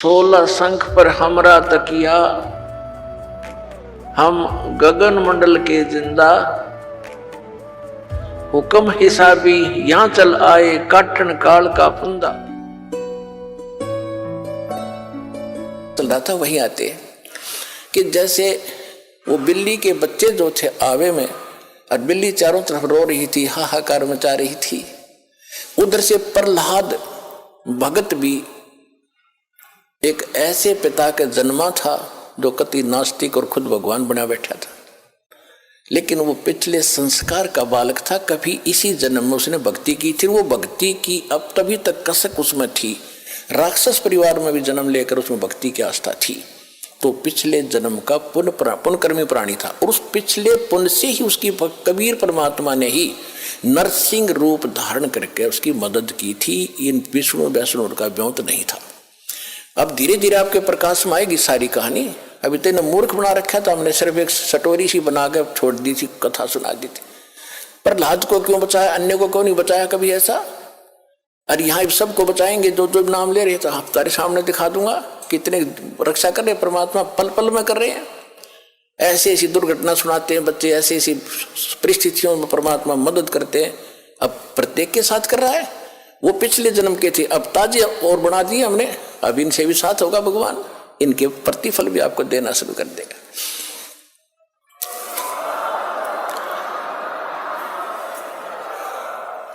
16 शंख पर हमरा तकिया, हम गगन मंडल के जिंदा, हुक्म हिसाबी यहां चल आए, काटन काल का फंदा। चल रहा था वहीं आते कि जैसे वो बिल्ली के बच्चे जो थे आवे में, और बिल्ली चारों तरफ रो रही थी, हाहाकार मचा रही थी। उधर से प्रहलाद भगत भी एक ऐसे पिता के जन्मा था जो कति नास्तिक और खुद भगवान बना बैठा था, लेकिन वो पिछले संस्कार का बालक था। कभी इसी जन्म में उसने भक्ति की थी, वो भक्ति की अब तभी तक कसक उसमें थी। राक्षस परिवार में भी जन्म लेकर उसमें भक्ति की आस्था थी, तो पिछले जन्म का पुण्यकर्मी प्राणी था। और उस पिछले पुण्य से ही उसकी कबीर परमात्मा ने ही नरसिंह रूप धारण करके उसकी मदद की थी। इन विष्णु वैष्णु का व्योत नहीं था। अब धीरे धीरे आपके प्रकाश में आएगी सारी कहानी। अभी तेने मूर्ख बना रखा था, हमने सिर्फ एक सटोरी सी बना के छोड़ दी थी, कथा सुना दी थी। प्रहलाद को क्यों बचाया, अन्य को क्यों नहीं बचाया कभी ऐसा? और यहाँ सबको बचाएंगे जो जो नाम ले रहे थे, आप तारे सामने दिखा दूंगा कितने रक्षा कर रहे परमात्मा, पल पल में कर रहे हैं। ऐसी ऐसी दुर्घटना सुनाते हैं बच्चे, ऐसी ऐसी परिस्थितियों में परमात्मा मदद करते हैं। अब प्रत्येक के साथ कर रहा है। वो पिछले जन्म के थे, अब ताजे और बना दिए हमने, अब इनसे भी साथ होगा भगवान, इनके प्रतिफल भी आपको देना शुरू कर देगा।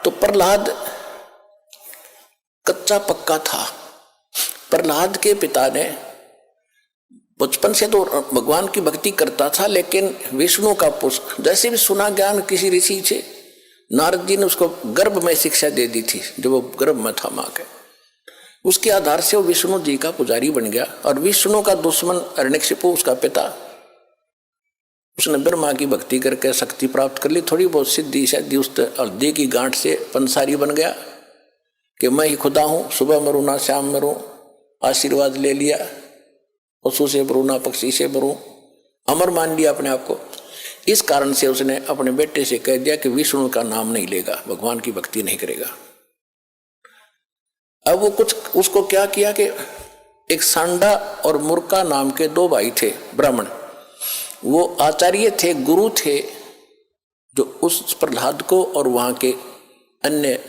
तो प्रहलाद कच्चा पक्का था। प्रहलाद के पिता ने बचपन से तो भगवान की भक्ति करता था, लेकिन विष्णु का पुष्प जैसे भी सुना ज्ञान किसी ऋषि से, नारद जी ने उसको गर्भ में शिक्षा दे दी थी जब वो गर्भ में था मां के। उसके आधार से वो विष्णु जी का पुजारी बन गया। और विष्णु का दुश्मन हिरण्यकशिपु उसका पिता, उसने ब्रह्मा की भक्ति करके शक्ति प्राप्त कर ली, थोड़ी बहुत सिद्धि शादी उस हल्दी की गांठ से पंसारी बन गया कि मैं ही खुदा हूं, सुबह मरूं ना शाम मरूं, आशीर्वाद ले लिया, पशु से मरूं ना पक्षी से मरूं, अमर मान लिया अपने आप को। इस कारण से उसने अपने बेटे से कह दिया कि विष्णु का नाम नहीं लेगा, भगवान की भक्ति नहीं करेगा। अब वो कुछ उसको क्या किया कि एक सांडा और मुर्का नाम के दो भाई थे ब्राह्मण, वो आचार्य थे, गुरु थे, जो उस प्रहलाद को और वहां के अन्य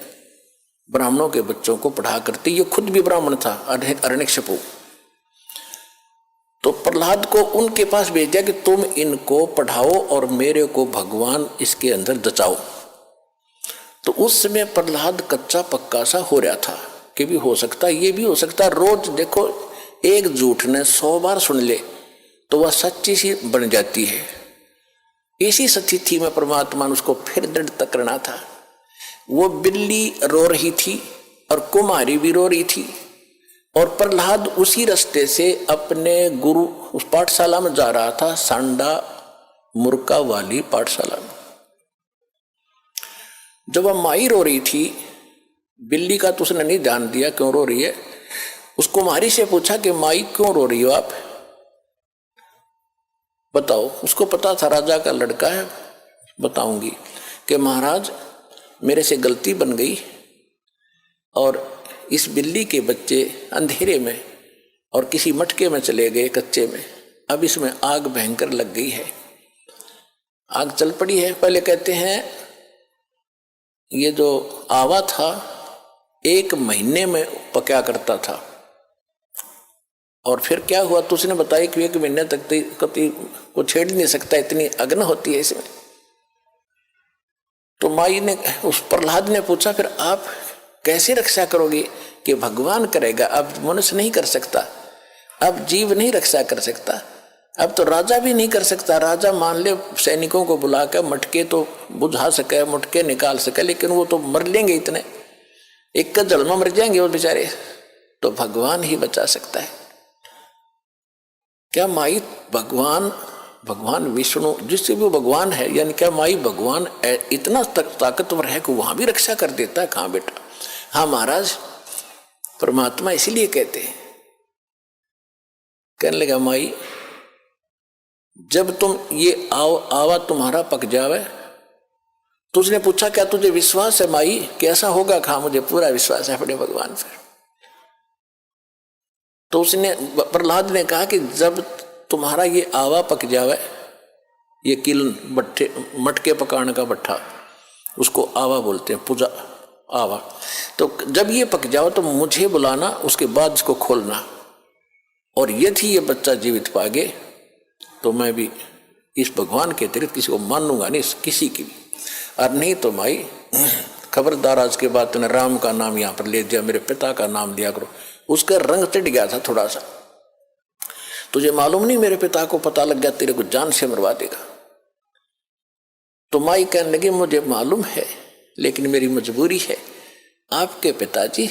ब्राह्मणों के बच्चों को पढ़ा करते। ये खुद भी ब्राह्मण था हिरण्यकशिपु। तो प्रहलाद को उनके पास भेज दिया कि तुम इनको पढ़ाओ और मेरे को भगवान इसके अंदर दचाओ। तो उस समय प्रहलाद कच्चा पक्का सा हो रहा था कि भी हो सकता, ये भी हो सकता। रोज देखो, एक झूठ ने 100 बार सुन ले तो वह सच्ची सी बन जाती है। इसी स्थिति में परमात्मा ने उसको फिर दृढ़ करना था। वो बिल्ली रो रही थी और कुमारी भी रो रही थी, और प्रहलाद उसी रास्ते से अपने गुरु उस पाठशाला में जा रहा था, सांडा मुर्का वाली पाठशाला में। जब वह माई रो रही थी, बिल्ली का तो उसने नहीं ध्यान दिया क्यों रो रही है। उस कुमारी से पूछा कि माई क्यों रो रही हो आप, बताओ। उसको पता था राजा का लड़का है, बताऊंगी कि महाराज मेरे से गलती बन गई और इस बिल्ली के बच्चे अंधेरे में और किसी मटके में चले गए कच्चे में, अब इसमें आग भयंकर लग गई है, आग चल पड़ी है। पहले कहते हैं ये जो आवा था 1 महीने में पका करता था, और फिर क्या हुआ तो उसने बताया कि 1 महीने तक कभी को छेड़ नहीं सकता, इतनी अग्नि होती है इसमें। तो माई ने उस प्रहलाद ने पूछा फिर आप कैसे रक्षा करोगे कि भगवान करेगा, अब मनुष्य नहीं कर सकता, अब जीव नहीं रक्षा कर सकता, अब तो राजा भी नहीं कर सकता। राजा मान ले सैनिकों को बुला कर मटके तो बुझा सके, मटके निकाल सके, लेकिन वो तो मर लेंगे, इतने एक का जल में मर जाएंगे वो बेचारे, तो भगवान ही बचा सकता है। क्या माई भगवान विष्णु जिससे भी भगवान है, यानी क्या माई भगवान इतना ताकतवर है कि वहां भी रक्षा कर देता है? कहां बेटा। हाँ महाराज, परमात्मा इसीलिए कहते हैं। कहने लगा माई जब तुम ये आवा तुम्हारा पक जावे, तो उसने पूछा क्या तुझे विश्वास है माई कैसा होगा? कहा मुझे पूरा विश्वास है अपने भगवान पर। तो उसने प्रहलाद ने कहा कि जब तुम्हारा ये आवा पक जावे, ये किलन भट्टे मटके पकाने का भट्ठा, उसको आवा बोलते हैं, पूजा आवा, तो जब ये पक जाओ तो मुझे बुलाना, उसके बाद इसको खोलना, और यदि ये बच्चा जीवित पागे तो मैं भी इस भगवान के अतिरिक्त किसी को मानूंगा नहीं, किसी की भी, और नहीं तो भाई खबरदार, आज के बाद तूने राम का नाम यहाँ पर ले दिया, मेरे पिता का नाम लिया करो। उसका रंग टिट गया था थोड़ा सा, तुझे मालूम नहीं मेरे पिता को पता लग गया तेरे को जान से मरवा देगा। तो माई कहने लगी मुझे मालूम है, लेकिन मेरी मजबूरी है, आपके पिताजी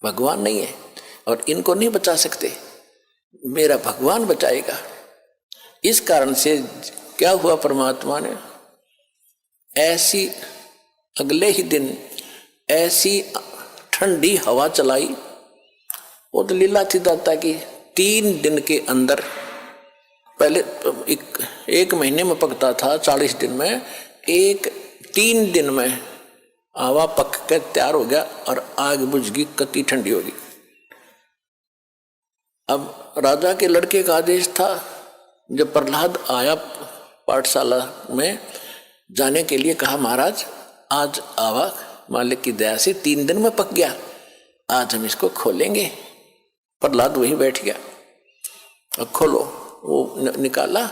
भगवान नहीं है और इनको नहीं बचा सकते, मेरा भगवान बचाएगा। इस कारण से क्या हुआ, परमात्मा ने ऐसी अगले ही दिन ऐसी ठंडी हवा चलाई, वो तो लीला थी दाता की। 3 दिन के अंदर, पहले एक महीने में पकता था, 40 दिन में, 3 दिन में आवा पक कर तैयार हो गया और आग बुझ गई, कति ठंडी होगी। अब राजा के लड़के का आदेश था, जब प्रहलाद आया पाठशाला में जाने के लिए, कहा महाराज आज आवा मालिक की दया से 3 दिन में पक गया, आज हम इसको खोलेंगे। प्रहलाद वहीं बैठ गया, अब खोलो। वो निकाला,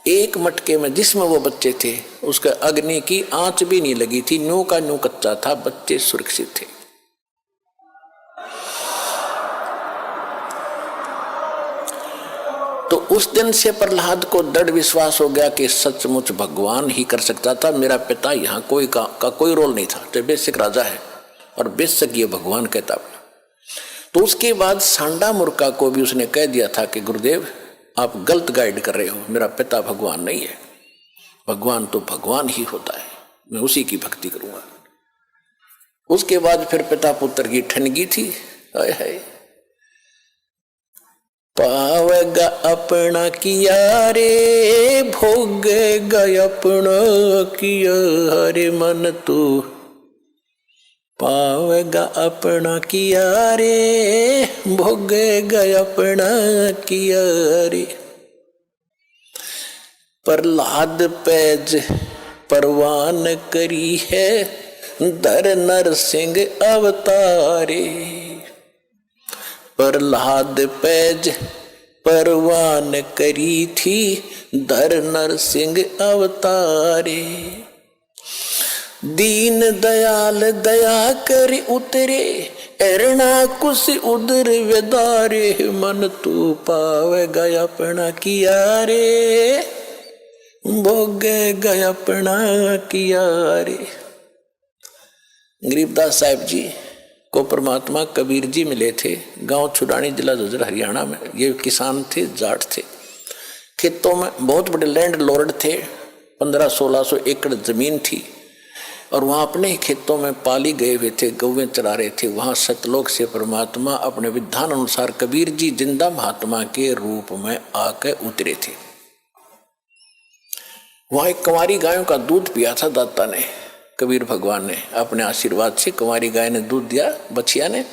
एक मटके में जिसमें वो बच्चे थे उसका अग्नि की आंच भी नहीं लगी थी, न्यू का न्यू कच्चा था, बच्चे सुरक्षित थे। तो उस दिन से प्रहलाद को दृढ़ विश्वास हो गया कि सचमुच भगवान ही कर सकता था, मेरा पिता यहाँ कोई का कोई रोल नहीं था, तो बेशक राजा है और बेशक ये भगवान कहता। तो उसके बाद सांडा मूर्खा को भी उसने कह दिया था कि गुरुदेव आप गलत गाइड कर रहे हो, मेरा पिता भगवान नहीं है, भगवान तो भगवान ही होता है, मैं उसी की भक्ति करूंगा। उसके बाद फिर पिता पुत्र की ठनगी थी, है पावेगा अपना किया रे, भोगेगा अपना किया रे मन तू, पावेगा अपना किया रे, भोगेगा अपना किया रे। प्रहलाद पैज परवान करी है, धर नर सिंह अवतारे। प्रहलाद पैज परवान करी थी, धर नर सिंह अवतारे। दीन दयाल दया कर उतरे, एरना कुछ उदर वेदारे, मन तू पावेगा अपना किया रे, भोगेगा अपना किया रे। गरीबदास साहिब जी को परमात्मा कबीर जी मिले थे, गांव छुड़ानी, जिला झज्जर, हरियाणा में। ये किसान थे, जाट थे, खेतों में बहुत बड़े लैंड लॉर्ड थे, 1500-1600 एकड़ जमीन थी, और वहाँ अपने खेतों में पाली गए हुए थे, गौवें चरा रहे थे। वहाँ सतलोक से परमात्मा अपने विधान अनुसार कबीर जी जिंदा महात्मा के रूप में आकर उतरे थे। वहाँ एक कुंवारी गायों का दूध पिया था दाता ने, कबीर भगवान ने अपने आशीर्वाद से कुंवारी गाय ने दूध दिया बछिया ने,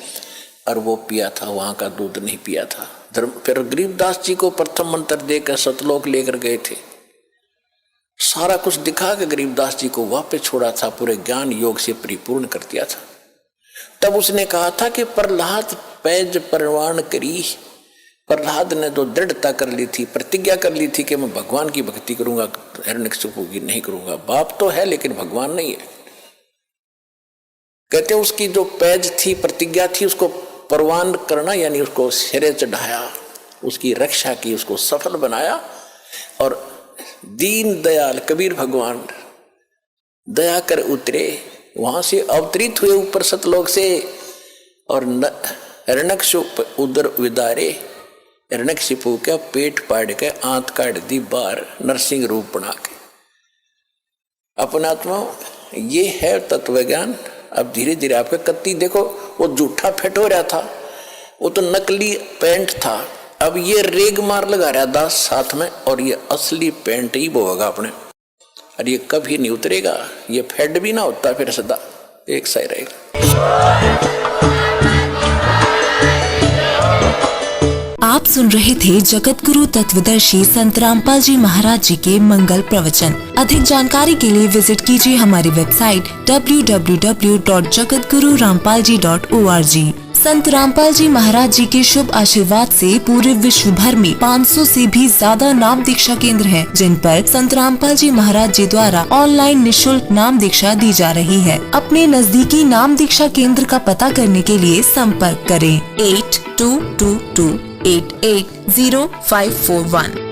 और वो पिया था, वहाँ का दूध नहीं पिया था। फिर गरीबदास जी को प्रथम मंत्र देकर सतलोक लेकर गए थे, सारा कुछ दिखा के गरीबदास जी को वापस छोड़ा था, पूरे ज्ञान योग से परिपूर्ण कर दिया था। तब उसने कहा था कि प्रहलाद पैज परवान करी। प्रहलाद ने तो दृढ़ता कर ली थी, प्रतिज्ञा कर ली थी कि मैं भगवान की भक्ति करूंगा, हिरण्यकशिपु की नहीं करूंगा। बाप तो है लेकिन भगवान नहीं है। कहते उसकी जो पैज थी, प्रतिज्ञा थी, उसको परवान करना, यानी उसको सिरे चढ़ाया, उसकी रक्षा की, उसको सफल बनाया। और दीन दयाल कबीर भगवान दया कर उतरे, वहां से अवतरित हुए ऊपर सतलोक से, और हिरण्यकशिपु उदर विदारे, हिरण्यकशिपु का पेट पाड़ के आंत काट दी बाहर, नरसिंह रूप बना के। अपनात्मा ये है तत्व ज्ञान। अब धीरे धीरे आपके कत्ती देखो, वो जूठा फेट हो रहा था, वो तो नकली पेंट था, अब ये रेग मार लगा रहा दास साथ में, और ये असली पेंट ही बोगा अपने, और ये कभी नहीं उतरेगा, ये फेड भी ना होता, फिर सदा एक सा ही रहेगा। आप सुन रहे थे जगत गुरु तत्वदर्शी संत रामपाल जी महाराज जी के मंगल प्रवचन। अधिक जानकारी के लिए विजिट कीजिए हमारी वेबसाइट www.jagatgururampalji.org। संत रामपाल जी महाराज जी के शुभ आशीर्वाद से पूरे विश्व भर में 500 से भी ज्यादा नाम दीक्षा केंद्र हैं, जिन पर संत रामपाल जी महाराज जी द्वारा ऑनलाइन निशुल्क नाम दीक्षा दी जा रही है। अपने नजदीकी नाम दीक्षा केंद्र का पता करने के लिए संपर्क करें 8222880541।